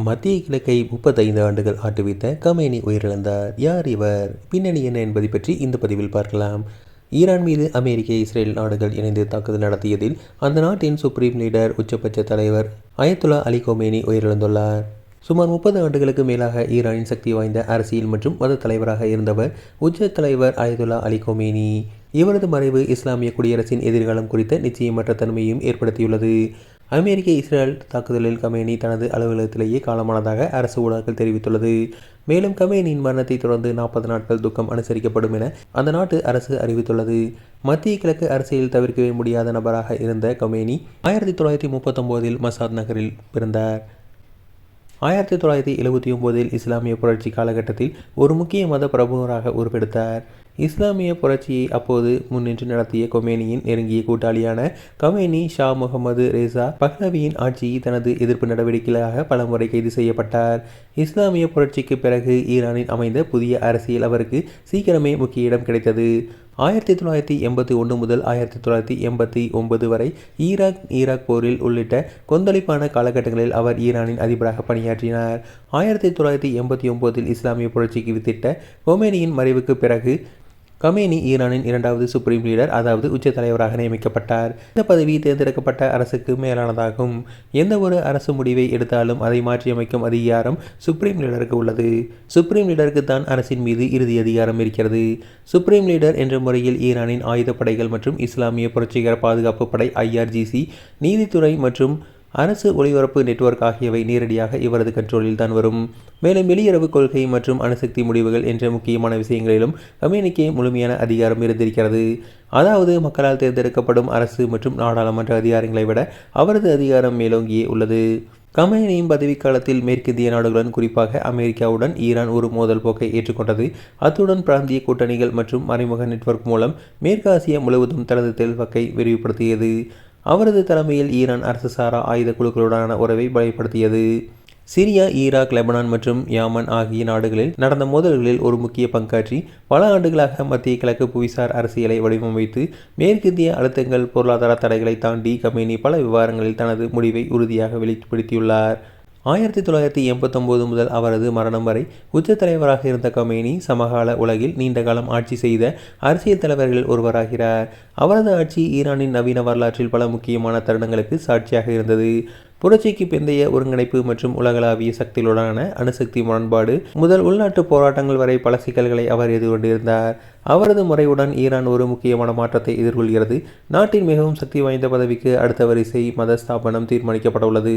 மத்திய கிழக்கை 35 ஆண்டுகள் ஆட்டுவித்த கமேனி உயிரிழந்தார். யார் இவர்? பின்னணி என்ன என்பதை பற்றி இந்த பதிவில் பார்க்கலாம். ஈரான் மீது அமெரிக்க, இஸ்ரேல் நாடுகள் இணைந்து தாக்குதல் நடத்தியதில் அந்த நாட்டின் சுப்ரீம் லீடர், உச்சபட்ச தலைவர் அயத்துல்லா அலி கொமேனி உயிரிழந்துள்ளார். சுமார் 30 ஆண்டுகளுக்கு மேலாக ஈரானின் சக்தி வாய்ந்த அரசியல் மற்றும் மத தலைவராக இருந்தவர் உச்ச தலைவர் அயத்துல்லா அலி கொமேனி. இவரது மறைவு இஸ்லாமிய குடியரசின் எதிர்காலம் குறித்த நிச்சயமற்ற தன்மையையும் ஏற்படுத்தியுள்ளது. அமெரிக்க, இஸ்ரேல் தாக்குதலில் கமேனி தனது அலுவலகத்திலேயே காலமானதாக அரசு ஊடகங்கள் தெரிவித்துள்ளது. மேலும் கமேனியின் மரணத்தை தொடர்ந்து 40 நாட்கள் துக்கம் அனுசரிக்கப்படும் என அந்த நாட்டு அரசு அறிவித்துள்ளது. மத்திய கிழக்கு அரசியல் தவிர்க்கவே முடியாத நபராக இருந்த கமேனி 1939இல் மசாத் நகரில் பிறந்தார். 1979இல் இஸ்லாமிய புரட்சி காலகட்டத்தில் ஒரு முக்கிய மத பிரமுகராக உருவெடுத்தார். இஸ்லாமிய புரட்சியை அப்போது முன்னின்று நடத்திய கொமேனியின் நெருங்கிய கூட்டாளியான கமேனி, ஷா முகமது ரேசா பஹ்லவியின் ஆட்சியை தனது எதிர்ப்பு நடவடிக்கைகளாக பலமுறை கைது செய்யப்பட்டார். இஸ்லாமிய புரட்சிக்கு பிறகு ஈரானில் அமைந்த புதிய அரசியல் அவருக்கு சீக்கிரமே முக்கிய இடம் கிடைத்தது. 1981 முதல் 1989 வரை ஈராக் போரில் உள்ளிட்ட கொந்தளிப்பான காலகட்டங்களில் அவர் ஈரானின் அதிபராக பணியாற்றினார். 1989இல் இஸ்லாமிய புரட்சிக்கு வித்திட்ட கொமேனியின் மறைவுக்கு பிறகு கமேனி ஈரானின் 2வது சுப்ரீம் லீடர், அதாவது உச்ச தலைவராக நியமிக்கப்பட்டார். இந்த பதவி தேர்ந்தெடுக்கப்பட்ட அரசுக்கு மேலானதாகும். எந்த ஒரு அரசு முடிவை எடுத்தாலும் அதை மாற்றியமைக்கும் அதிகாரம் சுப்ரீம் லீடருக்கு உள்ளது. சுப்ரீம் லீடருக்கு தான் அரசின் மீது இறுதி அதிகாரம் இருக்கிறது. சுப்ரீம் லீடர் என்ற முறையில் ஈரானின் ஆயுதப்படைகள் மற்றும் இஸ்லாமிய புரட்சிகர பாதுகாப்பு படை IRGC, நீதித்துறை மற்றும் அரசு ஒளிபரப்பு நெட்வொர்க் ஆகியவை நேரடியாக இவரது கண்ட்ரோலில் தான் வரும். மேலும் வெளியுறவு கொள்கை மற்றும் அணுசக்தி முடிவுகள் என்ற முக்கியமான விஷயங்களிலும் கமேனிக்கு முழுமையான அதிகாரம் இருந்திருக்கிறது. அதாவது மக்களால் தேர்ந்தெடுக்கப்படும் அரசு மற்றும் நாடாளுமன்ற அதிகாரங்களை விட அவரது அதிகாரம் மேலோங்கியே உள்ளது. கமேனியின் பதவிக்காலத்தில் மேற்கிந்திய நாடுகளுடன், குறிப்பாக அமெரிக்காவுடன் ஈரான் ஒரு மோதல் போக்கை ஏற்றுக்கொண்டது. அத்துடன் பிராந்திய கூட்டணிகள் மற்றும் மறைமுக நெட்வொர்க் மூலம் மேற்கு ஆசியா முழுவதும் தனது செல்வாக்கை விரிவுபடுத்தியது. அவரது தலைமையில் ஈரான் அரசு சாரா ஆயுத குழுக்களுடனான உறவை பலப்படுத்தியது. சிரியா, ஈராக், லெபனான் மற்றும் யமன் ஆகிய நாடுகளில் நடந்த மோதல்களில் ஒரு முக்கிய பங்காற்றி பல ஆண்டுகளாக மத்திய கிழக்கு புவிசார் அரசியலை வடிவமைத்து மேற்கிந்திய அழுத்தங்கள், பொருளாதார தடைகளை தாண்டி கமேனி பல விவகாரங்களில் தனது முடிவை உறுதியாக வெளிப்படுத்தியுள்ளார். 1989 முதல் அவரது மரணம் வரை உச்ச தலைவராக இருந்த கமேனி சமகால உலகில் நீண்ட காலம் ஆட்சி செய்த அரசியல் தலைவர்களில் ஒருவராகிறார். அவரது ஆட்சி ஈரானின் நவீன வரலாற்றில் பல முக்கியமான தருணங்களுக்கு சாட்சியாக இருந்தது. புரட்சிக்கு பிந்தைய ஒருங்கிணைப்பு மற்றும் உலகளாவிய சக்திகளுடனான அணுசக்தி முரண்பாடு முதல் உள்நாட்டு போராட்டங்கள் வரை பல சிக்கல்களை அவர் எதிர்கொண்டிருந்தார். அவரது முறையுடன் ஈரான் ஒரு முக்கியமான மாற்றத்தை எதிர்கொள்கிறது. நாட்டின் மிகவும் சக்தி வாய்ந்த பதவிக்கு அடுத்த வரிசை மத ஸ்தாபனம் தீர்மானிக்கப்பட்டுள்ளது.